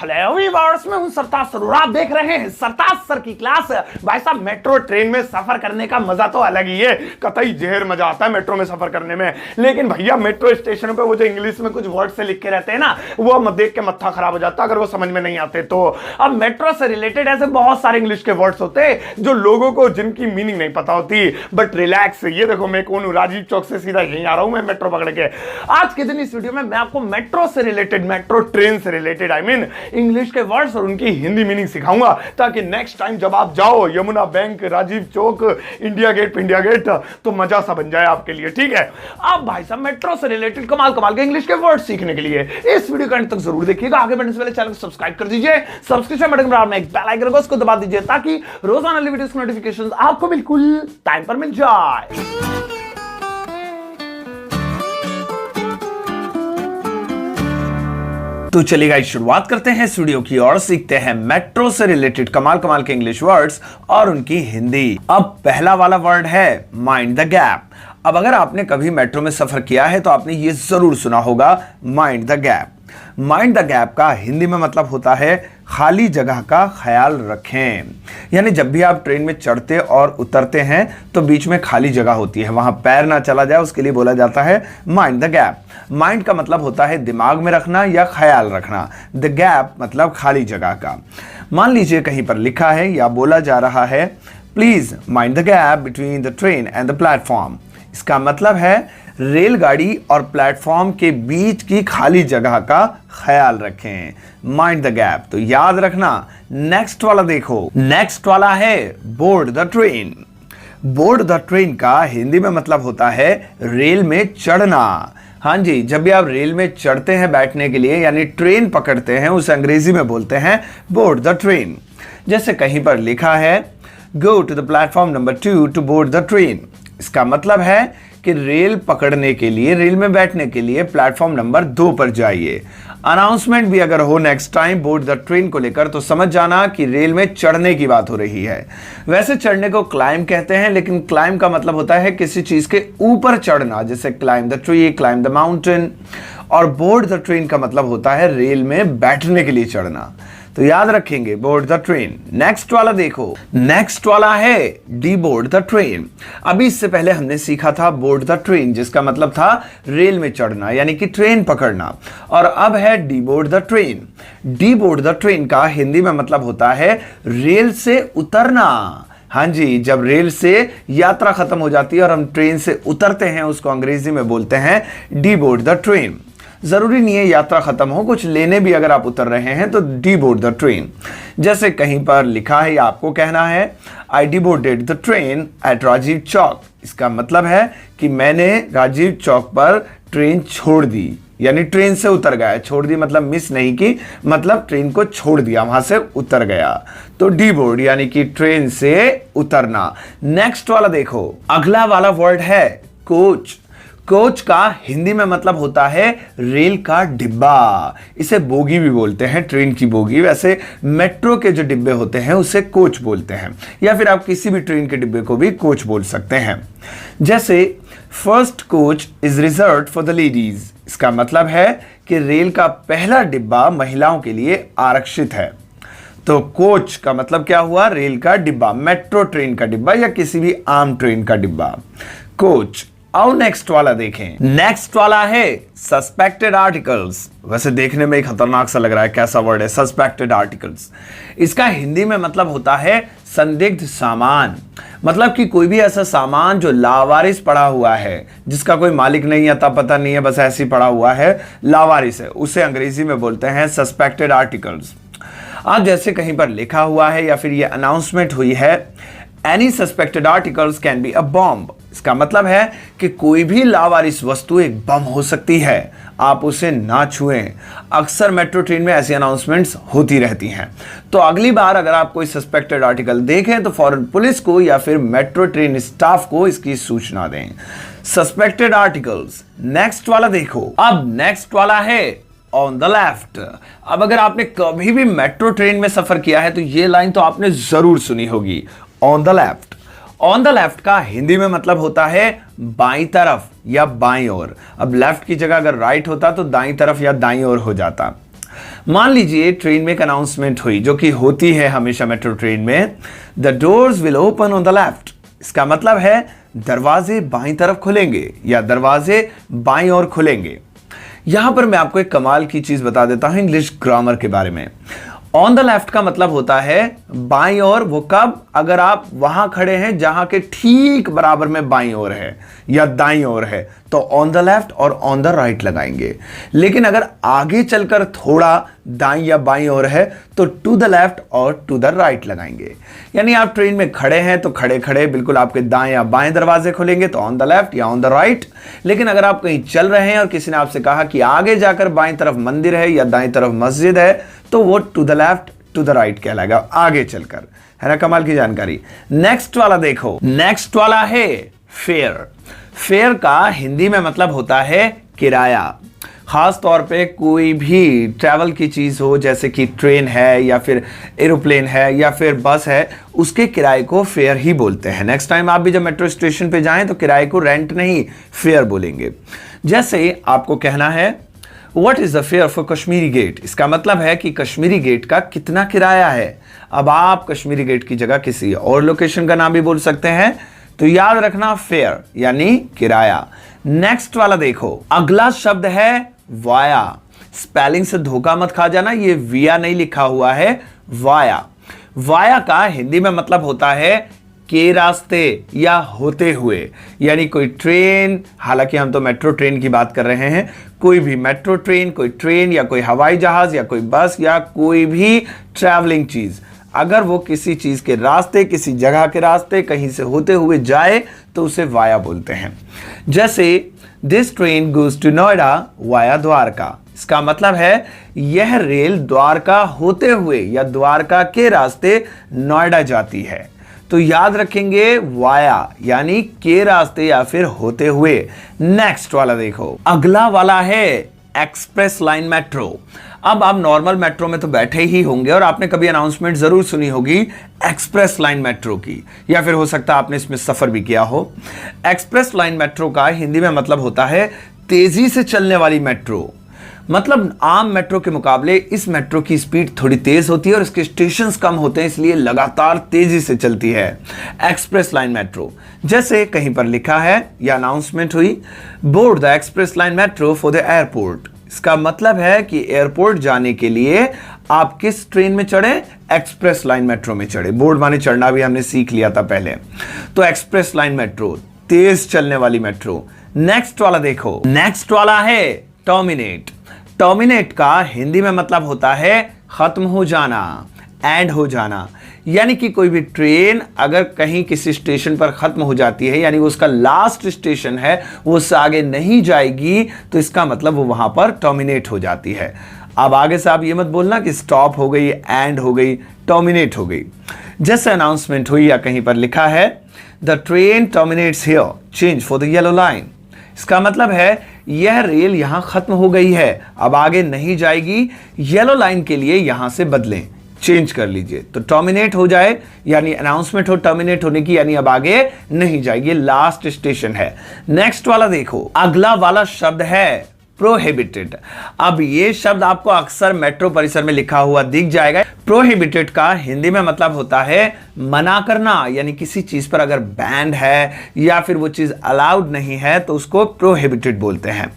Hello viewers, मैं हूं सरताज sir और आप देख रहे हैं सरताज सर की क्लास। भाई साहब, मेट्रो ट्रेन में सफर करने का मजा तो अलग ही है। कतई जहर मजा आता है मेट्रो में सफर करने में। लेकिन भैया, मेट्रो स्टेशनों पे वो जो इंग्लिश में कुछ वर्ड से लिख के रहते हैं ना, वो मत देख के मत्था खराब हो जाता है अगर वो समझ में नहीं आते तो। अब मेट्रो से रिलेटेड ऐसे बहुत सारे इंग्लिश के वर्ड्स होते हैं जो लोगों को जिनकी मीनिंग नहीं पता होती। बट रिलैक्स, ये देखो मैं कौन हूं, राजीव चौक से सीधा यहीं आ रहा हूं मैं मेट्रो पकड़ के। आज के दिन इस वीडियो में मैं आपको मेट्रो से रिलेटेड, मेट्रो ट्रेन से रिलेटेड आई मीन इंग्लिश के वर्ड्स और उनकी हिंदी मीनिंग सिखाऊंगा, ताकि नेक्स्ट टाइम जब आप जाओ Yamuna bank, Rajiv Chowk, India gate तो मजा सा बन जाए आपके लिए। ठीक है, अब भाई साहब मेट्रो से रिलेटेड कमाल कमाल के इंग्लिश के वर्ड सीखने के लिए इस वीडियो का अंत तक जरूर देखिएगा। आगे बढ़ने से पहले चैनल को सब्सक्राइब कर दीजिए, सब्सक्रिप्शन बटन पर आपने एक बेल आइकन को उसको दबा दीजिए ताकि रोजाना वीडियोस की नोटिफिकेशंस आपको बिल्कुल टाइम पर मिल जाए। तो चलिए गाइस, शुरुआत करते हैं इस वीडियो की और सीखते हैं मेट्रो से रिलेटेड कमाल कमाल के इंग्लिश वर्ड्स और उनकी हिंदी। अब पहला वाला वर्ड है माइंड द गैप। अब अगर आपने कभी मेट्रो में सफर किया है तो आपने ये जरूर सुना होगा mind the gap. Mind the gap का हिंदी में मतलब होता है खाली जगह का ख्याल रखें। यानी जब भी आप ट्रेन में चढ़ते और उतरते हैं तो बीच में खाली जगह होती है, वहां पैर ना चला जाए उसके लिए बोला जाता है माइंड द गैप। माइंड का मतलब होता है दिमाग में रखना या ख्याल रखना। द गैप मतलब खाली जगह का। मान लीजिए कहीं पर लिखा है या बोला जा रहा है, please mind the gap between the train and the platform. इसका मतलब है रेलगाड़ी और प्लेटफॉर्म के बीच की खाली जगह का ख्याल रखें, माइंड द गैप। तो याद रखना। नेक्स्ट वाला देखो, नेक्स्ट वाला है board the train. Board the train का हिंदी में मतलब होता है रेल में चढ़ना। हाँ जी, जब भी आप रेल में चढ़ते हैं बैठने के लिए यानी ट्रेन पकड़ते हैं, उसे अंग्रेजी में बोलते हैं बोर्ड द ट्रेन। जैसे कहीं पर लिखा है go to the platform number 2 to board the train. इसका मतलब है कि रेल पकड़ने के लिए, रेल में बैठने के लिए प्लेटफॉर्म नंबर 2 पर जाइए। अनाउंसमेंट भी अगर हो next time board the train को लेकर तो समझ जाना कि रेल में चढ़ने की बात हो रही है। वैसे चढ़ने को क्लाइंब कहते हैं, लेकिन क्लाइंब का मतलब होता है किसी चीज के ऊपर चढ़ना, जैसे climb the tree, climb the mountain. और बोर्ड द ट्रेन का मतलब होता है रेल में बैठने के लिए चढ़ना। तो याद रखेंगे बोर्ड द ट्रेन। नेक्स्ट वाला देखो, नेक्स्ट वाला है डी बोर्ड द ट्रेन। अभी इससे पहले हमने सीखा था बोर्ड द ट्रेन, जिसका मतलब था रेल में चढ़ना यानी कि ट्रेन पकड़ना, और अब है D board the train. D board the train का हिंदी में मतलब होता है रेल से उतरना। हाँ जी, जब रेल से यात्रा खत्म हो जाती है और हम ट्रेन से उतरते हैं, उसको अंग्रेजी में बोलते हैं डी बोर्ड द ट्रेन। जरूरी नहीं है यात्रा खत्म हो, कुछ लेने भी अगर आप उतर रहे हैं तो डी बोर्ड द ट्रेन। जैसे कहीं पर लिखा है या आपको कहना है I'd boarded the train at Rajiv Chowk. इसका मतलब है कि मैंने राजीव चौक पर ट्रेन छोड़ दी, यानी ट्रेन से उतर गया। छोड़ दी मतलब मिस नहीं की, मतलब ट्रेन को छोड़ दिया, वहां से उतर गया। तो डी बोर्ड यानी कि ट्रेन से उतरना। नेक्स्ट वाला देखो, अगला वाला वर्ड है कोच। कोच का हिंदी में मतलब होता है रेल का डिब्बा। इसे बोगी भी बोलते हैं, ट्रेन की बोगी। वैसे मेट्रो के जो डिब्बे होते हैं उसे कोच बोलते हैं, या फिर आप किसी भी ट्रेन के डिब्बे को भी कोच बोल सकते हैं। जैसे first coach is reserved for the ladies. इसका मतलब है कि रेल का पहला डिब्बा महिलाओं के लिए आरक्षित है। तो कोच का मतलब क्या हुआ? रेल का डिब्बा, मेट्रो ट्रेन का डिब्बा या किसी भी आम ट्रेन का डिब्बा, कोच। और नेक्स्ट वाला देखें, नेक्स्ट वाला है सस्पेक्टेड आर्टिकल्स। वैसे देखने में खतरनाक सा लग रहा है, कैसा वर्ड है सस्पेक्टेड आर्टिकल्स। इसका हिंदी में मतलब होता है संदिग्ध सामान। मतलब कि कोई भी ऐसा सामान जो लावारिस पड़ा हुआ है, जिसका कोई मालिक नहीं आता, पता नहीं है, बस ऐसे ही पड़ा हुआ है, लावारिस है, उसे अंग्रेजी में बोलते हैं सस्पेक्टेड आर्टिकल्स। आज जैसे कहीं पर लिखा हुआ है या फिर ये अनाउंसमेंट हुई है, any suspected articles can be a bomb. इसका मतलब है कि कोई भी लावारिस वस्तु एक बम हो सकती है, आप उसे ना छुएं। अक्सर मेट्रो ट्रेन में ऐसी अनाउंसमेंट्स होती रहती हैं। तो अगली बार अगर आप कोई सस्पेक्टेड आर्टिकल देखें तो फौरन पुलिस को या फिर मेट्रो ट्रेन स्टाफ को इसकी सूचना दें। Suspected articles. नेक्स्ट वाला देखो, अब नेक्स्ट वाला है ऑन द लेफ्ट। अब अगर आपने कभी भी मेट्रो ट्रेन में सफर किया है तो ये लाइन तो आपने जरूर सुनी होगी, on the left. On the left का हिंदी में मतलब होता है बाईं तरफ या बाईं ओर। अब लेफ्ट की जगह अगर राइट होता तो दाईं तरफ या दाईं ओर हो जाता। मान लीजिए ट्रेन में एक अनाउंसमेंट हुई, जो कि होती है हमेशा मेट्रो ट्रेन में, the doors will open on the left. इसका मतलब है दरवाजे बाईं तरफ खुलेंगे या दरवाजे बाईं ओर खुलेंगे। यहां पर मैं आपको एक कमाल की चीज बता देता हूं इंग्लिश ग्रामर के बारे में। ऑन द लेफ्ट का मतलब होता है बाईं ओर। वो कब? अगर आप वहां खड़े हैं जहां के ठीक बराबर में बाईं ओर है या दाईं ओर है तो ऑन द लेफ्ट और ऑन द राइट लगाएंगे। लेकिन अगर आगे चलकर थोड़ा दाईं या बाईं ओर है तो टू द लेफ्ट और टू द राइट लगाएंगे। यानी आप ट्रेन में खड़े हैं तो खड़े खड़े बिल्कुल आपके दाएं या बाएं दरवाजे खुलेंगे तो ऑन द लेफ्ट या ऑन द राइट। लेकिन अगर आप कहीं चल रहे हैं और किसी ने आपसे कहा कि आगे जाकर बाईं तरफ मंदिर है या दाईं तरफ मस्जिद है तो वो to the left to the right कहलाएगा, आगे चलकर। है ना कमाल की जानकारी। नेक्स्ट वाला देखो, नेक्स्ट वाला है फेयर। फेयर का हिंदी में मतलब होता है किराया। खास तौर पे कोई भी ट्रैवल की चीज हो, जैसे कि ट्रेन है या फिर एरोप्लेन है या फिर बस है, उसके किराए को फेयर ही बोलते हैं। नेक्स्ट टाइम आप भी जब मेट्रो स्टेशन पे जाएं तो किराए को रेंट नहीं फेयर बोलेंगे। जैसे आपको कहना है What is the fare for Kashmere Gate? इसका मतलब है कि कश्मीरी गेट का कितना किराया है। अब आप कश्मीरी गेट की जगह किसी और लोकेशन का नाम भी बोल सकते हैं, तो याद रखना फेयर यानी किराया। नेक्स्ट वाला देखो, अगला शब्द है वाया। स्पेलिंग से धोखा मत खा जाना, ये विया नहीं लिखा हुआ है, वाया। वाया का हिंदी में मतलब होता है के रास्ते या होते हुए। यानी कोई ट्रेन, हालांकि हम तो मेट्रो ट्रेन की बात कर रहे हैं, कोई भी मेट्रो ट्रेन, कोई ट्रेन या कोई हवाई जहाज या कोई बस या कोई भी ट्रैवलिंग चीज, अगर वो किसी चीज के रास्ते, किसी जगह के रास्ते कहीं से होते हुए जाए तो उसे वाया बोलते हैं। जैसे this train goes to Noida via Dwarka. इसका मतलब है यह रेल द्वारका होते हुए या द्वारका के रास्ते नोएडा जाती है। तो याद रखेंगे वाया यानी के रास्ते या फिर होते हुए। नेक्स्ट वाला देखो, अगला वाला है एक्सप्रेस लाइन मेट्रो। अब आप नॉर्मल मेट्रो में तो बैठे ही होंगे और आपने कभी अनाउंसमेंट जरूर सुनी होगी एक्सप्रेस लाइन मेट्रो की, या फिर हो सकता है आपने इसमें सफर भी किया हो। एक्सप्रेस लाइन मेट्रो का हिंदी में मतलब होता है तेजी से चलने वाली मेट्रो। मतलब आम मेट्रो के मुकाबले इस मेट्रो की स्पीड थोड़ी तेज होती है और इसके स्टेशंस कम होते हैं, इसलिए लगातार तेजी से चलती है एक्सप्रेस लाइन मेट्रो। जैसे कहीं पर लिखा है या अनाउंसमेंट हुई, board the express line metro for the airport. इसका मतलब है कि एयरपोर्ट जाने के लिए आप किस ट्रेन में चढ़े? एक्सप्रेस लाइन मेट्रो में चढ़े। बोर्ड माने चढ़ना भी हमने सीख लिया था पहले। तो एक्सप्रेस लाइन मेट्रो, तेज चलने वाली मेट्रो। नेक्स्ट वाला देखो, नेक्स्ट वाला है टर्मिनेट। टर्मिनेट का हिंदी में मतलब होता है खत्म हो जाना, एंड हो जाना। यानी कि कोई भी ट्रेन अगर कहीं किसी स्टेशन पर खत्म हो जाती है, यानी वो उसका लास्ट स्टेशन है, वो उससे आगे नहीं जाएगी, तो इसका मतलब वो वहां पर टर्मिनेट हो जाती है। अब आगे से आप ये मत बोलना कि स्टॉप हो गई, एंड हो गई, टर्मिनेट हो गई। जैसे अनाउंसमेंट हुई या कहीं पर लिखा है the train terminates here, change for the yellow line. इसका मतलब है यह रेल यहां खत्म हो गई है, अब आगे नहीं जाएगी, येलो लाइन के लिए यहां से बदलें, चेंज कर लीजिए। तो टर्मिनेट हो जाए यानी अनाउंसमेंट हो टर्मिनेट होने की, यानी अब आगे नहीं जाएगी, लास्ट स्टेशन है। नेक्स्ट वाला देखो, अगला वाला शब्द है प्रोहिबिटेड। अब ये शब्द आपको अक्सर मेट्रो परिसर में लिखा हुआ दिख जाएगा। प्रोहिबिटेड का हिंदी में मतलब होता है मना करना, यानी किसी चीज पर अगर बैन है या फिर वो चीज अलाउड नहीं है तो उसको प्रोहिबिटेड बोलते हैं।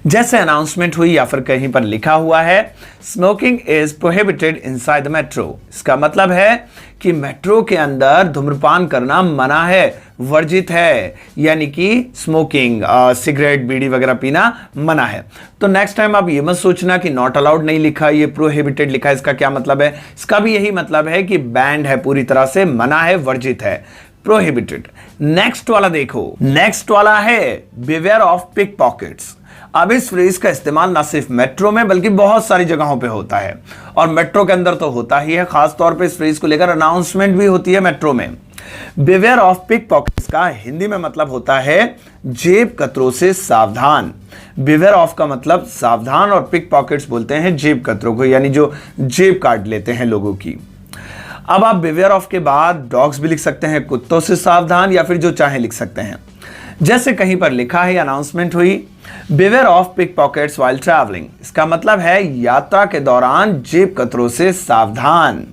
जैसे अनाउंसमेंट हुई या फिर कहीं पर लिखा हुआ है smoking is prohibited inside the metro. इसका मतलब है कि मेट्रो के अंदर धूम्रपान करना मना है, वर्जित है, यानी कि स्मोकिंग, सिगरेट, बीड़ी वगैरह पीना मना है। तो नेक्स्ट टाइम आप ये मत सोचना कि नॉट अलाउड नहीं लिखा, ये प्रोहिबिटेड लिखा है, इसका क्या मतलब है? इसका भी यही मतलब है कि बैंड है, पूरी तरह से मना है, वर्जित है, प्रोहिबिटेड। नेक्स्ट वाला देखो, नेक्स्ट वाला है बिवेयर ऑफ पिक पॉकेट्स। अब इस फ्रेज का इस्तेमाल ना सिर्फ मेट्रो में बल्कि बहुत सारी जगहों पे होता है, और मेट्रो के अंदर तो होता ही है। खास तौर पे इस फ्रेज को लेकर अनाउंसमेंट भी होती है मेट्रो में। बिवेयर ऑफ पिक पॉकेट्स का हिंदी में मतलब होता है जेब कतरों से सावधान। बिवेयर ऑफ का मतलब सावधान और पिक पॉकेट्स बोलते हैं जेब कतरों को, यानी जो जेब काट लेते हैं लोगों की। अब आप बिवेयर ऑफ के बाद डॉग्स भी लिख सकते हैं, कुत्तों से सावधान, या फिर जो चाहे लिख सकते हैं। जैसे कहीं पर लिखा है, अनाउंसमेंट हुई beware of pick pockets while travelling, इसका मतलब है यात्रा के दौरान जेब कतरों से सावधान।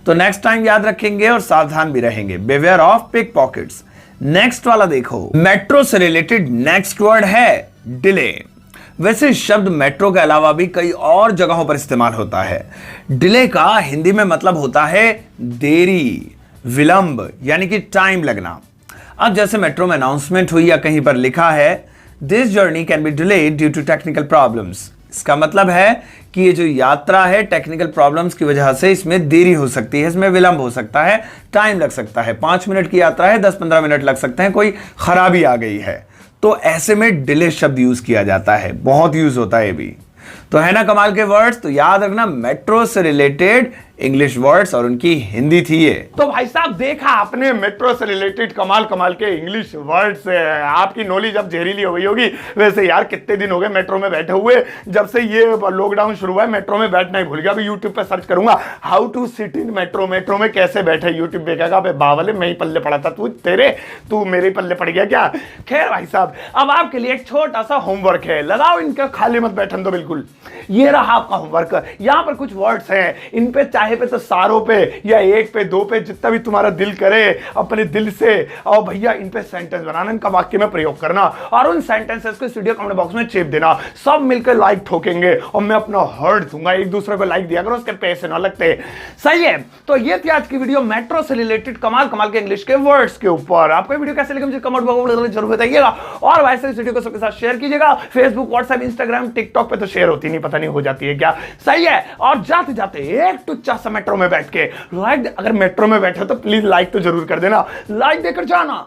तो नेक्स्ट टाइम याद रखेंगे और सावधान भी रहेंगे। Beware of pick pockets. Next वाला देखो, मेट्रो से रिलेटेड नेक्स्ट वर्ड है डिले। वैसे शब्द मेट्रो के अलावा भी कई और जगहों पर इस्तेमाल होता है। डिले का हिंदी में मतलब होता है देरी, विलंब, यानी कि टाइम लगना। अब जैसे मेट्रो में अनाउंसमेंट हुई या कहीं पर लिखा है this journey can be delayed due to technical problems, इसका मतलब है कि ये जो यात्रा है टेक्निकल प्रॉब्लम्स की वजह से इसमें देरी हो सकती है, इसमें विलंब हो सकता है, टाइम लग सकता है। 5 मिनट की यात्रा है, 10-15 मिनट लग सकते हैं, कोई खराबी आ गई है, तो ऐसे में डिले शब्द यूज किया जाता है, बहुत यूज होता है ये भी। तो है ना कमाल के वर्ड्स। तो याद रखना मेट्रो से रिलेटेड इंग्लिश वर्ड्स और उनकी हिंदी थी ये। तो भाई साहब देखा आपने मेट्रो से रिलेटेड कमाल कमाल के इंग्लिश वर्ड्स। आपकी नॉलेज अब जहरीली हो गई होगी। वैसे यार कितने दिन हो गए मेट्रो में बैठे हुए, जब से ये लॉकडाउन शुरू हुआ है मेट्रो में बैठना ही भूल गया। अभी यूट्यूब पे सर्च करूंगा how to sit in metro, metro में कैसे बैठे, यूट्यूब देखेगा। बावले मैं ही पल्ले पड़ा था, तू मेरे पल्ले पड़ गया क्या। खैर भाई साहब अब आपके लिए एक छोटा सा होमवर्क है, लगाओ इनका, खाली मत बैठन दो बिल्कुल। ये रहा आपका होमवर्क। यहां पर कुछ वर्ड्स हैं, इन पे चाहे पे तो सारों पे या एक पे दो पे जितना भी तुम्हारा दिल करे अपने दिल से, और भैया इन पे सेंटेंस बनाना, इनका वाक्य में प्रयोग करना और उन सेंटेंसेस को वीडियो कमेंट बॉक्स में चेप देना। सब मिलकर लाइक ठोकेंगे और मैं अपना हर्ट दूंगा। एक दूसरे को लाइक दिया करो, उसके पैसे ना लगते। सही है। तो ये थी आज की वीडियो मेट्रो से रिलेटेड कमाल कमाल के इंग्लिश के वर्ड्स के ऊपर। आपको वीडियो कैसे लगी मुझे कमेंट बॉक्स में जरूर बताइएगा और वैसे इस वीडियो को सबके साथ शेयर कीजिएगा। फेसबुक, व्हाट्सएप, इंस्टाग्राम, टिकटॉक पे तो शेयर होती नहीं, पता नहीं हो जाती है क्या। सही है। और जाते जाते एक टुच्चा सा मेट्रो में बैठ के लाइक, अगर मेट्रो में बैठे तो प्लीज लाइक तो जरूर कर देना, लाइक देकर जाना।